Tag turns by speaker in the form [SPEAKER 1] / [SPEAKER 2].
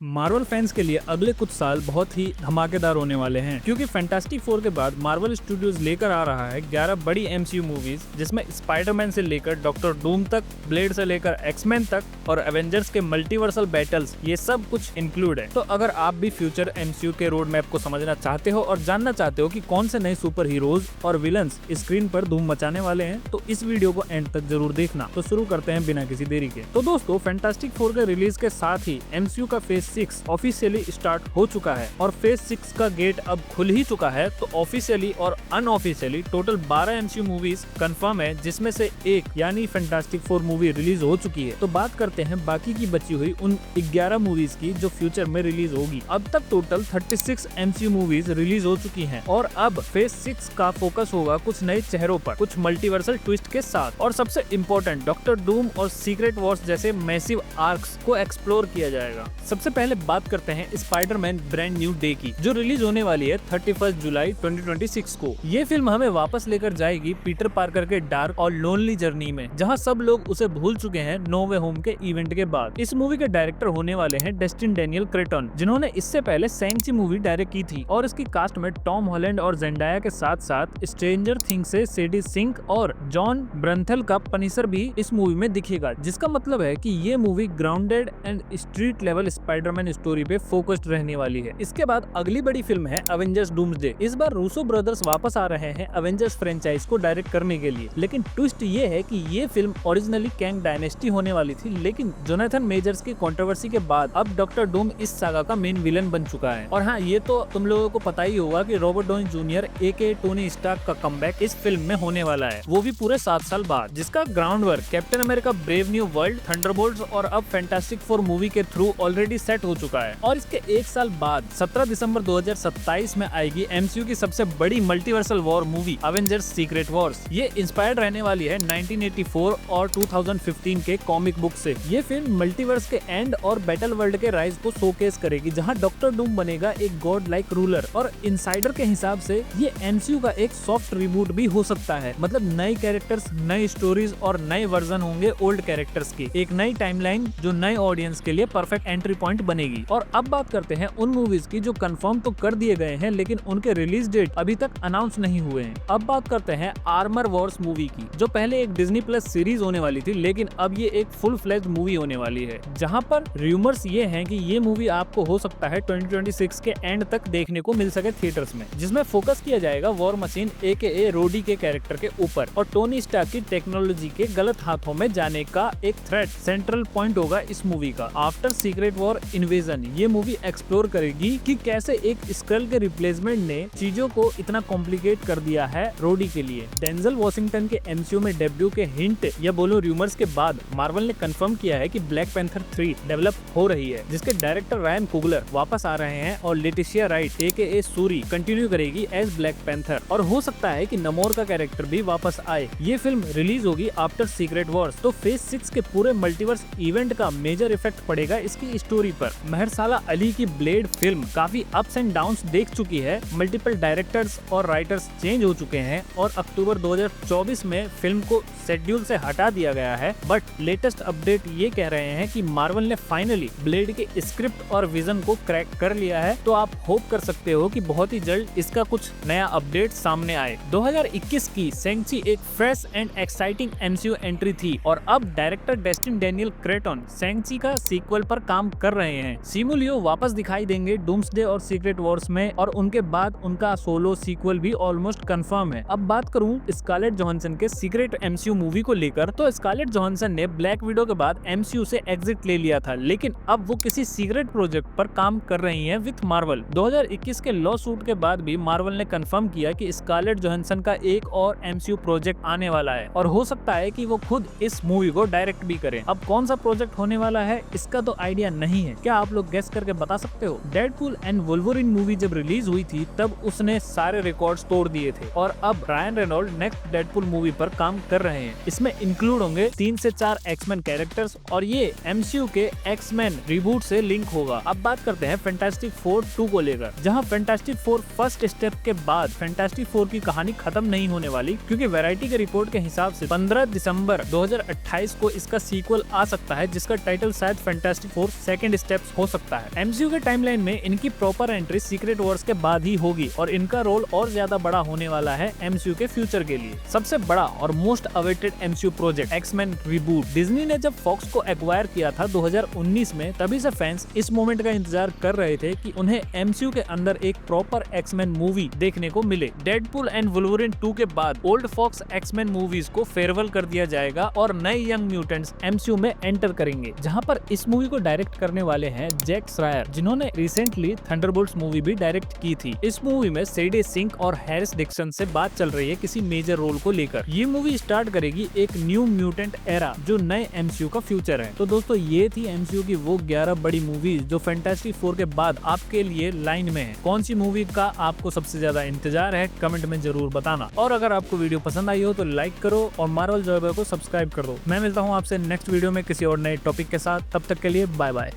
[SPEAKER 1] Marvel fans के लिए अगले कुछ साल बहुत ही धमाकेदार होने वाले हैं क्योंकि फैंटास्टिक फोर के बाद मार्वल स्टूडियोज लेकर आ रहा है 11 बड़ी एमसीयू मूवीज जिसमें स्पाइडरमैन से लेकर डॉक्टर डूम तक, ब्लेड से लेकर एक्समैन तक और एवेंजर्स के मल्टीवर्सल बैटल्स, ये सब कुछ इंक्लूड है। तो अगर आप भी फ्यूचर एमसीयू के रोड मैप को समझना चाहते हो और जानना चाहते हो कि कौन से नए सुपर हीरोज और विलन्स स्क्रीन पर धूम मचाने वाले हैं, तो इस वीडियो को एंड तक जरूर देखना। तो शुरू करते हैं बिना किसी देरी के। तो दोस्तों, फैंटास्टिक फोर के रिलीज के साथ ही एमसीयू का फेज 6 ऑफिशियली स्टार्ट हो चुका है और फेज 6 का गेट अब खुल ही चुका है। तो ऑफिशियली और unofficially total 12 MCU movies confirm है, जिसमें से एक यानी फैंटास्टिक फोर मूवी रिलीज हो चुकी है। तो बात करते हैं बाकी की बची हुई उन 11 मूवीज की जो फ्यूचर में रिलीज होगी। अब तक टोटल 36 एमसीयू मूवीज रिलीज हो चुकी हैं और अब फेज 6 का फोकस होगा कुछ नए चेहरों पर, कुछ मल्टीवर्सल ट्विस्ट के साथ और सबसे इम्पोर्टेंट डॉक्टर डूम और सीक्रेट वॉर्स जैसे मैसिव आर्क्स को एक्सप्लोर किया जाएगा। सबसे पहले बात करते हैं स्पाइडरमैन ब्रांड न्यू डे की, जो रिलीज होने वाली है 31 जुलाई 2026 को। ये फिल्म हमें वापस लेकर जाएगी पीटर पार्कर के डार्क और लोनली जर्नी में, जहां सब लोग उसे भूल चुके हैं नो वे होम के इवेंट के बाद। इस मूवी के डायरेक्टर होने वाले हैं डेस्टिन डैनियल क्रेटन, जिन्होंने इससे पहले सैंग-ची मूवी डायरेक्ट की थी और इसकी कास्ट में टॉम हॉलैंड और जेंडाया के साथ साथ स्ट्रेंजर थिंग्स से सेडी सिंक और जॉन ब्रंथेल का पनिशर भी इस मूवी में दिखेगा, जिसका मतलब है कि ये movie grounded and street level Spiderman story पे फोकस्ड रहने वाली है। इसके बाद अगली बड़ी फिल्म है एवेंजर्स डूम्सडे। इस बार रूसो ब्रदर्स वापस आ रहे हैं एवेंजर्स फ्रेंचाइज को डायरेक्ट करने के लिए, लेकिन ट्विस्ट ये है कि ये फिल्म ओरिजिनली कैंग डायनेस्टी होने वाली थी, लेकिन जोनाथन मेजर्स की कंट्रोवर्सी के बाद अब डॉक्टर डूम इस सागा का मेन विलन बन चुका है। और हाँ, ये तो तुम लोगों को पता ही होगा कि रॉबर्ट डॉनी जूनियर एके टोनी स्टार्क का कमबैक इस फिल्म में होने वाला है, वो भी पूरे 7 साल बाद, जिसका ground work captain America brave new world, Thunderbolts और अब फैंटास्टिक फोर मूवी के थ्रू ऑलरेडी सेट हो चुका है। और इसके एक साल बाद 17 दिसंबर 2027 में आएगी एमसीयू की सबसे बड़ी multiversal war movie Avengers secret Wars. ये इंस्पायर्ड रहने वाली है 1984 और 2015 के कॉमिक बुक से। ये फिल्म मल्टीवर्स के एंड और बैटल वर्ल्ड के राइज को शोकेस करेगी, जहां डॉक्टर डूम बनेगा एक गॉड लाइक रूलर। और इनसाइडर के हिसाब से ये एमसीयू का एक सॉफ्ट रिबूट भी हो सकता है, मतलब नए कैरेक्टर्स, नई स्टोरीज और नए वर्जन होंगे ओल्ड कैरेक्टर्स के, एक नई टाइमलाइन जो नए ऑडियंस के लिए परफेक्ट एंट्री पॉइंट बनेगी। और अब बात करते हैं उन मूवीज की जो कंफर्म तो कर दिए गए हैं, लेकिन उनके रिलीज डेट अभी तक अनाउंस नहीं हुए हैं। अब बात करते हैं आर्मर वॉर्स मूवी की, जो पहले एक डिज्नी प्लस सीरीज होने वाली थी, लेकिन अब ये एक फुल फ्लेज्ड मूवी होने वाली है, जहां पर रूमर्स ये हैं कि ये मूवी आपको हो सकता है 2026 के एंड तक देखने को मिल सके थिएटर्स में, जिसमें फोकस किया जाएगा वॉर मशीन AKA रोडी के कैरेक्टर के ऊपर और टोनी स्टार्क की टेक्नोलॉजी के गलत हाथों में जाने का एक थ्रेट सेंट्रल पॉइंट होगा इस मूवी का। आफ्टर सीक्रेट वॉर इन्वेजन ये मूवी एक्सप्लोर करेगी कि कैसे एक स्क्रल के रिप्लेसमेंट ने चीजों को इतना कॉम्प्लिकेट कर दिया है रोडी के लिए। डेंजल वॉशिंगटन के एमसीयू में डेब्यू के हिंट या बोलो रूमर्स के बाद मार्वल ने कंफर्म किया है कि ब्लैक पैंथर 3 डेवलप हो रही है, जिसके डायरेक्टर रायन कुगलर वापस आ रहे हैं और Letitia Wright AKA Shuri continue करेगी एज ब्लैक पैंथर। और हो सकता है कि नमोर का कैरेक्टर भी वापस आए। ये फिल्म रिलीज होगी आफ्टर सीक्रेट वॉर्स, तो फेज 6 के पूरे मल्टीवर्स इवेंट का मेजर इफेक्ट पड़ेगा इसकी स्टोरी पर। महरसाला अली की ब्लेड फिल्म काफी अप्स एंड डाउन्स देख चुकी है, मल्टीपल डायरेक्टर्स और राइटर्स चेंज हो चुके हैं और अक्टूबर 2024 में फिल्म को शेड्यूल से हटा दिया गया है। बट लेटेस्ट अपडेट ये कह रहे हैं कि मार्वल ने फाइनली ब्लेड के स्क्रिप्ट और विजन को क्रैक कर लिया है, तो आप होप कर सकते हो कि बहुत ही जल्द इसका कुछ नया अपडेट सामने आए। 2021 की सैंग-ची एक fresh and exciting MCU entry थी और अब डायरेक्टर डेस्टिन डैनियल क्रेटन सैंग-ची का सीक्वल पर काम कर रहे हैं। सिमू लियो वापस दिखाई देंगे डूम्सडे और सीक्रेट वॉर्स में और उनके बाद उनका सोलो सीक्वल भी ऑलमोस्ट कंफर्म है। अब बात करूं स्कारलेट जोहानसन के सीक्रेट एमसीयू मूवी को लेकर, तो स्कारलेट जोहानसन ने ब्लैक विडो के बाद एमसीयू से एग्जिट ले लिया था, लेकिन अब वो किसी सीक्रेट प्रोजेक्ट पर काम कर रही हैं विथ मार्वल। 2021 के लॉ सूट के बाद भी मार्वल ने कंफर्म किया कि स्कारलेट जोहानसन का एक और एमसीयू प्रोजेक्ट आने वाला है और हो सकता है कि वो खुद इस मूवी को डायरेक्ट भी करें। अब कौन सा प्रोजेक्ट होने वाला है इसका तो आइडिया नहीं है, क्या आप लोग गेस करके बता सकते हो? डेडपूल एंड वुल्वरीन मूवी जब रिलीज हुई थी तब उसने सारे रिकॉर्ड्स तोड़ दिए थे और अब Ryan Reynold next Deadpool movie पर काम कर रहे हैं। इसमें इंक्लूड होंगे 3 से 4 एक्समैन कैरेक्टर्स और ये एमसीयू के एक्समैन रिबूट से लिंक होगा। अब बात करते हैं फैंटास्टिक फोर 2 को लेकर, जहां फैंटास्टिक फोर फर्स्ट स्टेप के बाद फैंटास्टिक फोर की कहानी खत्म नहीं होने वाली, क्योंकि वैरायटी के रिपोर्ट के हिसाब से 15 दिसंबर 2028 को इसका सीक्वल आ सकता है, जिसका टाइटल शायद फैंटास्टिक फोर सेकंड स्टेप्स हो सकता है। एमसीयू के टाइमलाइन में इनकी प्रॉपर एंट्री सीक्रेट वॉर्स के बाद ही होगी और इनका रोल और ज्यादा बड़ा होने वाला है एमसीयू के फ्यूचर के लिए। सबसे बड़ा और most awaited MCU project X Men reboot. Disney ने जब फॉक्स को एक्वायर किया था 2019 में, तभी से फैंस इस मोमेंट का इंतजार कर रहे थे कि उन्हें एमसीयू के अंदर एक प्रॉपर एक्स-मैन मूवी देखने को मिले। डेडपूल एंड वुल्वरीन 2 के बाद ओल्ड फॉक्स एक्स-मैन मूवीज को फेयरवेल कर दिया जाएगा और नए यंग म्यूटेंट्स एमसीयू में एंटर करेंगे, जहां पर इस मूवी को डायरेक्ट करने वाले हैं जैक श्रायर, जिन्होंने रिसेंटली थंडरबोल्ट्स मूवी भी डायरेक्ट की थी। इस मूवी में सेडी सिंक और हैरिस डिक्सन से बात चल रही है किसी मेजर रोल को लेकर। ये मूवी स्टार्ट करेगी एक न्यू म्यूटेंट एरा जो नए एमसीयू का फ्यूचर है। तो दोस्तों ये थी एमसीयू की वो 11 बड़ी मूवीज जो फैंटास्टिक 4 के बाद आपके लिए लाइन में है। कौन सी मूवी का आपको सबसे ज्यादा इंतजार है कमेंट में जरूर बताना। और अगर आपको वीडियो पसंद आई हो तो लाइक करो और मार्वल जॉय बॉय को सब्सक्राइब कर दो। मैं मिलता हूँ आपसे नेक्स्ट वीडियो में किसी और नए टॉपिक के साथ। तब तक के लिए बाय बाय।